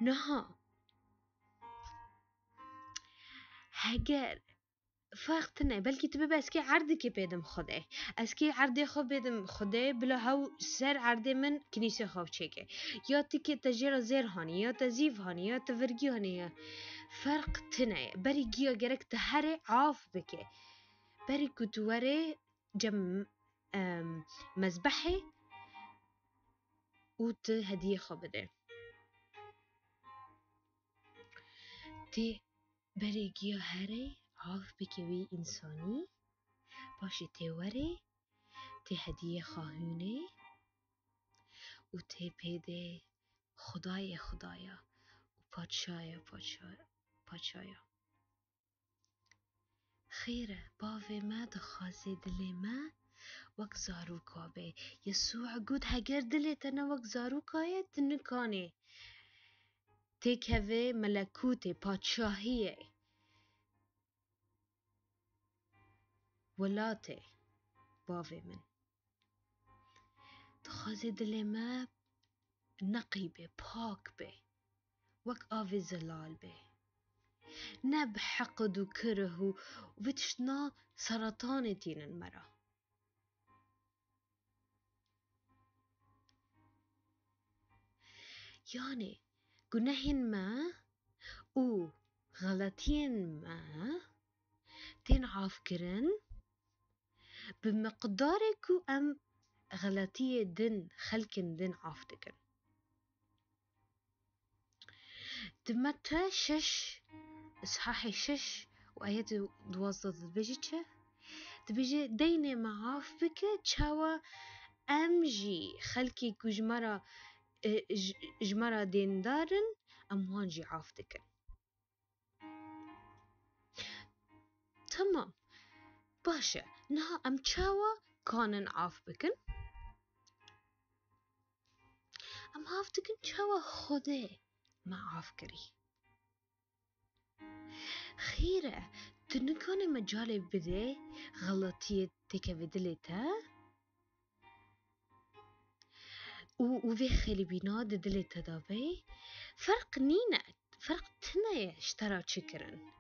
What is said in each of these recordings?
نها هگر فرق تنه بلکه تبه بس که عرضی که پیدم خوده از که عرضی خوب پیدم خوده بلا هاو سر عرضی من کنیسه خواب چکه یا تی که تجیر زیر هانی یا تزیف هانی یا تورگی هانی فرق تنه بری گیا گرک تهره عاف بکه بری کتواره جم مذبحه و ته هدیه خواب ده تی بری گیا هره عاف بکه وی انسانی باشی تی وره تی هدیه خواهونه و تی پیده خدایا و پادشایا خیره باوی ما دخوازی دلی ما وک زاروکا به یسوع گود هگر دلت انا وک زاروکایه تنکانه تی که ملکوت پادشاهیه ولاته باوی من دخوازی دلی ما نقی به پاک به وک آوی زلال به نه بحقد و کره و ویتشنا سرطان تینن مرا یعنی گناهین ما و غلطین ما تین عاف کرن بمقدار کو ام غلطی دن خلکن دن عاف دکن دمتا شش اصحاح شش و آیات 12 بيجي چه تبيجي ديني معاف بك چاوا امجي خلكي كجمرة جمرة دين دارن اموانجي عاف دكن تمام باشا نها ام چاوا كانن عاف بكن ام عاف دكن چاوا خوده ما عاف كري خيره تنكون مجالي بده غلطية تكا بدلتا وفي خيلي بينا دلتا دابي فرق نينا فرق تنا اشترى شكرا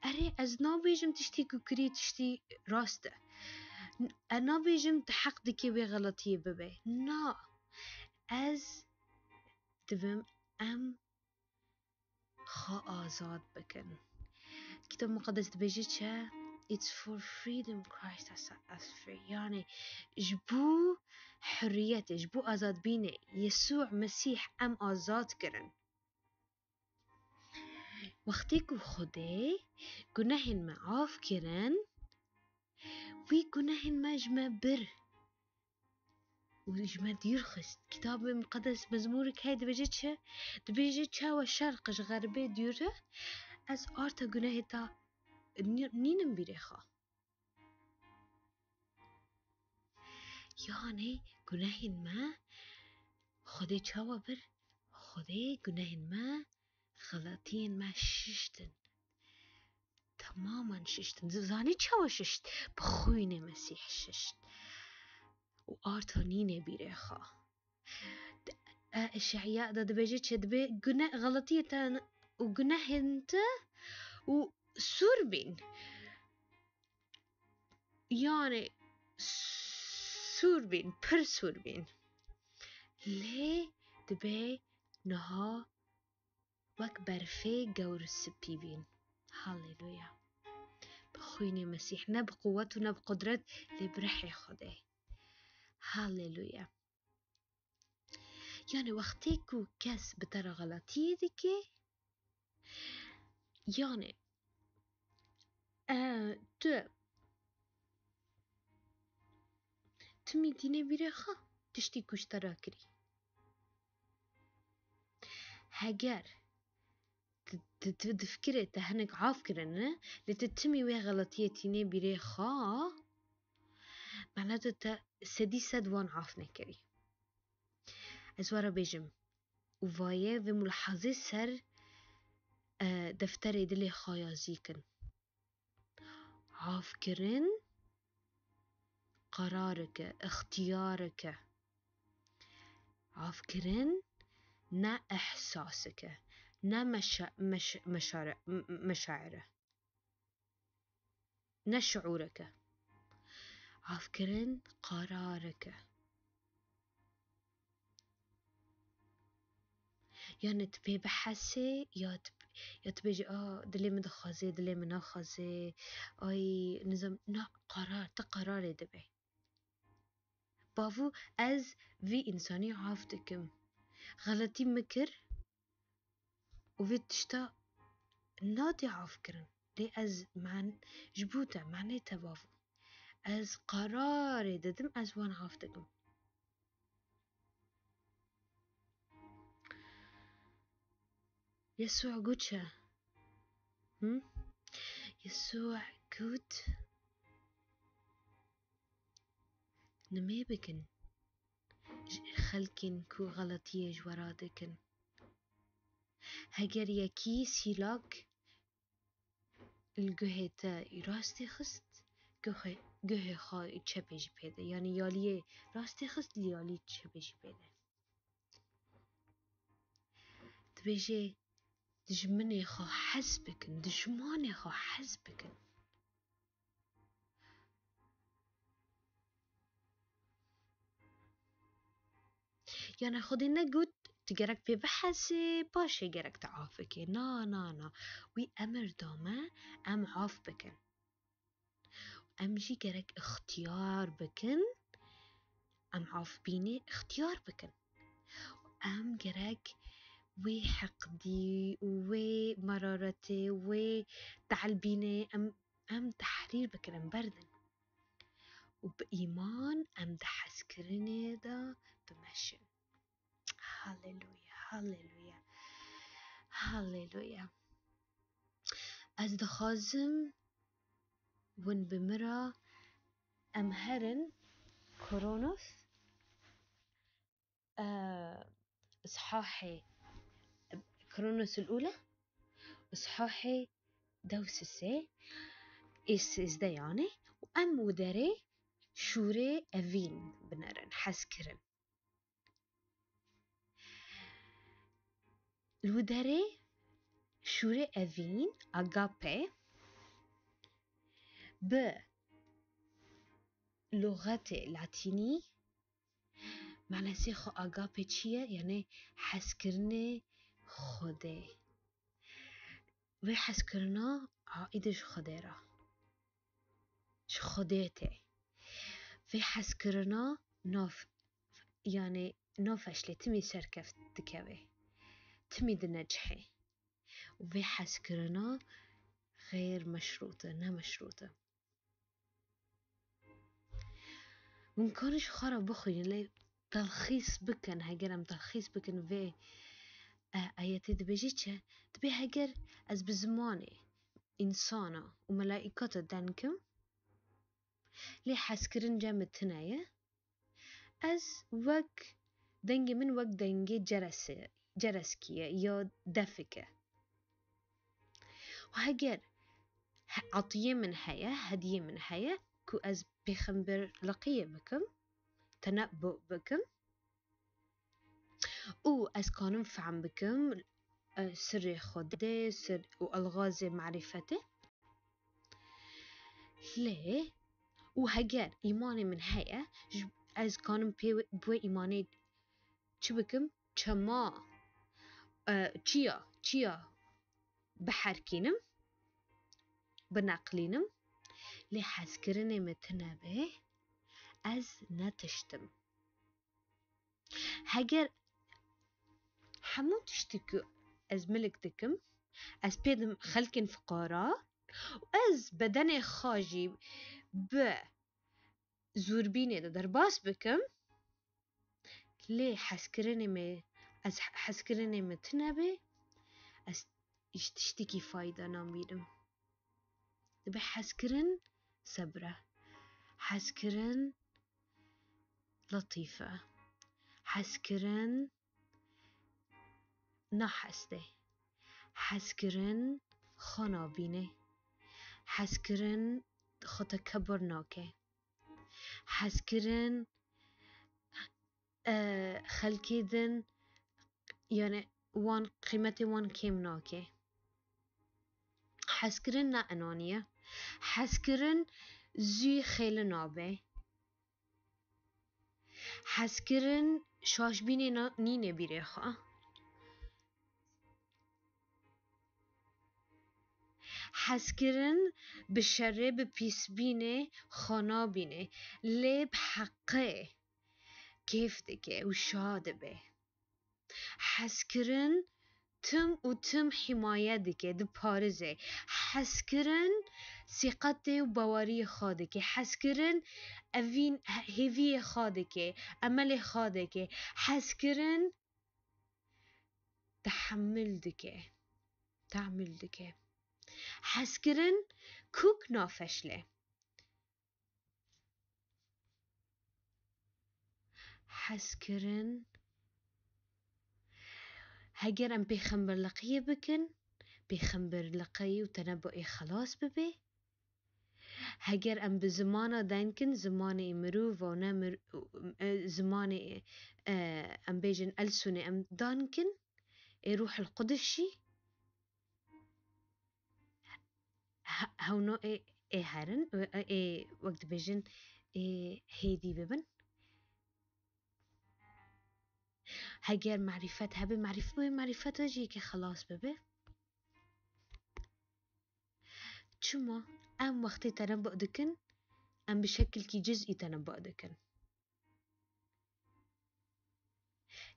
اري از نابيجم تشتي كوكري تشتي راسته انا بيجم تحق دكي بي غلطية ببي نا از دبم ام خا آزاد بكن كتاب مقدس بيجي چه It's for freedom Christ has us free يعني جبو حريته جبو آزاد بينه يسوع مسيح ام آزاد كرن وقتی که خوده گناهن ما عاف کرن وی گناهن ما جمع بر و جمع دیر خست کتاب مقدس مزمورك هاي دبیجه چه؟ دبیجه چه و شرقش غربه دیره از آرتا گناه تا نینم بیره خواه یعنی گناهن ما خوده چه و بر خوده گناهن ما غلطین ما ششتن تماما ششتن زانی چه و ششت بخوین مسیح ششت و آرتا نینه بیره خواه اشعياء ده بيجي تشدبي جناح غلطية تان وجناح انت وسوربين يعني سوربين پر سوربين ليه دبي نها وك برفي جور السبيبين هاليلويا بخويني مسيح نب قوته نب قدرت لبرحي خده هاليلويا يعني وقتی کو کس بتر غلطی دیگه يعني تمی دینه بیره خواه تشتی کشترا کری هگر تفكري تهنك عاف كرنه لتتمي وي غلطية تيني بيري خواه معناته تا سدي سدوان عاف نكري ازوارا بيجم وفايه في ملاحظة سر دفتر دلي خايازيكن عاف كرن قرارك اختيارك عاف كرن نا إحساسك، نا مشاعره، نا شعورك. عفكرن قرارك. يعني تبي بحسي يا تبي دلي من خازي دلي من خازي أي نظام نا قرار تقرار دبي بافو از في إنساني عافتكم غلطي مكر وفي تشتا نادي عافكرن لي از جبوتا معناتها بافو از قرار ددم از وان عافتكم. يسوع قوتشا يسوع قوت نمي بكن خلكن كو غلطية جورادكن هجر يكي سيلاك الجهتا راستي خست جه خا تشبج بيدا يعني ياليه راستي خست يالي تشبج بيدا تبيجي دجمني خا حسبكن دجماني خا حسبكن يعني خدي نقول تجرك في بحسي باشي جرك تعافكي نا وي أمر دوما أم عاف بكن أمشي جرك اختيار بكن أم عاف بيني اختيار بكن أم جرك وي حقدي وي مرارتي وي تعلبيني أم تحرير بكن أم بردن وبإيمان أم دحسكرني دا بمشن. هاليلويا هاليلويا هاليلويا. از دخازم ون بمرا أمهرن كورونوس إصحاحي كورونوس الأولى إصحاحي دوسسي إس دا يعني وأم وداري شوري أفين بنرن حسكرن الوداري شوري أفين أغابي بلغة لاتيني معنى سيخو أغابي چيه يعني حسكرني خوده وی حس کرنا عایدش خوده را خودته وی حس کرنا ناف يعني نافشلي تمي سركفت تكوي تمي دنجحي وفي حس كرنا غير مشروطة نا مشروطة ممكنش خرا بخوي لي تلخيص بكن هجرم تلخيص بكن في آياتي دبيجيتشا تبي هجر از بزماني إنسانة وملائكة دانكم لي حسكرن جامد تنايا از وق دنجي من وق دنجي جرسكية يا دفكة وهجر عطية من حياة هدية من حياة كو از بخنبر لقية بكم تنبؤ بكم و از كانم فعم بكم سر خده سر والغاز معرفته ليه وهجر إيماني من حياة از كانم بو إيماني چه بكم چما چيا بحركينم بنقلينم لي حسكرني متنبه از نتشتم هجر حمو تشتكو از ملك دكم از بيدم خلكن فقارا وأز بدني خاجي بزوربيني درباس بكم ليه حسكرني متنبه از تشتكي فايدة ناميدم دبي حسكرن صبرة حسكرن لطيفة حسكرن نحسته حسكرن خنابينه حسكرن خطكبرناكه حسكرن خلكيدن يعني وان قيمتي وان كيم ناكي حسكرن نا أنانية حسكرن زي خيل نابي حسكرن شاش بيني نيني بيريخا حسكرن بشره ببيس بيني خانا بيني لي بحقه كيف دكي وشاد به حسكرن تم و تم حماية دكي دو بارزه حسكرن ثقتي و باوري خادكي حسكرن اوین هیوی خواده که عمل خواده که حس کرن تحمل دکه تعمل دکه حس کرن کوک نافشله حس کرن هگر ام پیغمبر لقیه بکن پیغمبر لقیه و تنبؤ خلاص ببه هگر ام بزمان دنکن زمان مروف و نمر زمان ام بیجن ألسنة ام دانكن روح القدس هونو هرن وقت بيجن هيدي ببن هجر معرفت هبه معرفت جي که خلاص ببه چما ام وقتی تنبؤ دكن ام بشكل كي جزئي تنبؤ دكن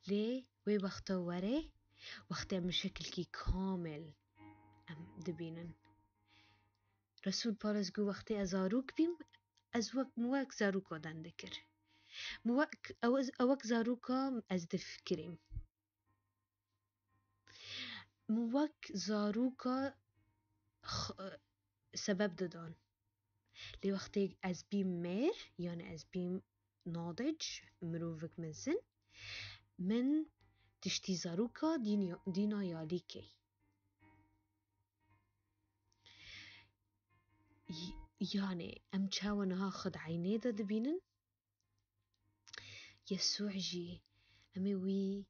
ليه وي وقتا وري وقت ام بشكل كي كامل ام دبينن رسول بارز قو وقتی ازاروك بيم از مواك زاروكا دان دكر اوك زاروكا از دفكريم مواك زاروكا سبب دادن لی وقتی از بیم میر یعنی از بیم ناضج مروفك مزن من تشتي زاروكا دينا ياليكي يعني ام تشاونها خد عيني دا دبينن يسوع جي امي وي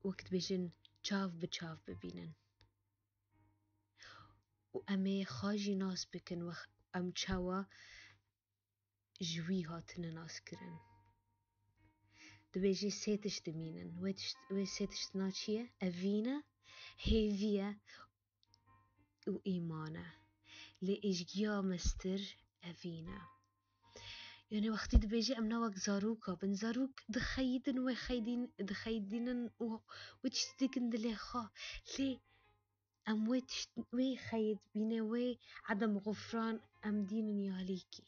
وقت بيجن تشاف بتشاف ببينن وامي خاجي ناس بكن ام تشاوا جوي هاتن ناس كرن دبيجي سيتش دمينن وي سيتش ناتشيه أفينا هيفيا وإيمانه لإجيا مستر أفينا يعني وقتي دبيجي أمنا وقت زاروكا بن زاروك دخيدن وخيدين دخيدين وتشتدكن دليخا لي أم وي خيد بينا وي عدم غفران أم دين ياليكي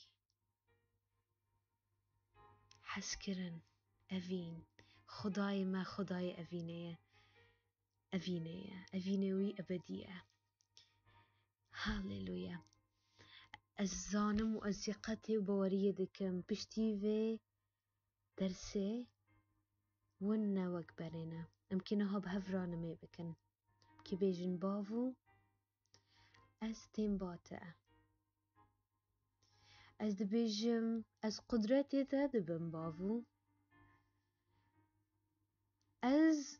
حسكرن أفين خداي ما خداي أفينية أفينوي أبدية هاليلويا الزانم وأزيقتي وبورية دكم بشتيفي درسي ونا وكبرنا يمكنها بهفرانا مي بكن كي بيجن بافو از تيم باتا از دبيجم از قدرتي تا دبن بافو از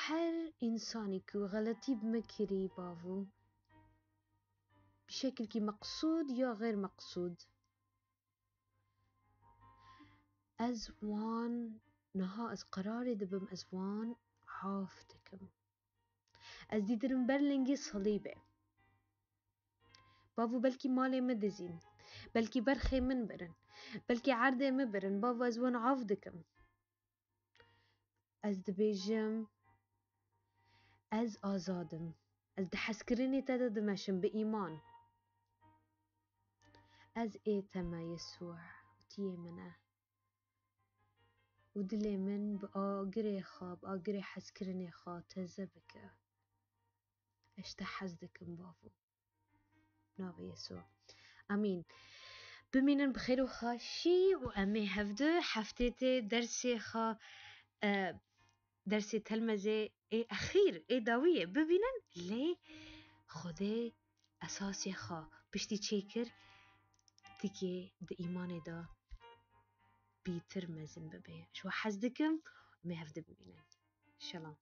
هر إنساني كو غلطي بمكري بافو بشكل كي مقصود يا غير مقصود أزوان نها از قراري دبم أزوان عافتكم از ديدرم برلنجي صليبة بافو بلكي مالي مدزين بلكي برخي من برن بلكي عردي مبرن بافو أزوان عافدكم از دبيجم از آزادم از دحسكريني تادا دمشم بإيمان از إيتما يسوع وتيه منه ودلي من بآقري خاب آقري حسكرني خا تزبك اشتحزدكم بافو ناوي يسوع امين بمينن بخير وخاشي وامي هفدو حفتيتي درسي خا درسي تلمزي اي اخير اي داوية ببينن لي خده اساسي خا بشتي تشيكر تكي دا ايماني دا بيتر مزن ببي شو حزدكم me hevde bibînin. Shalom.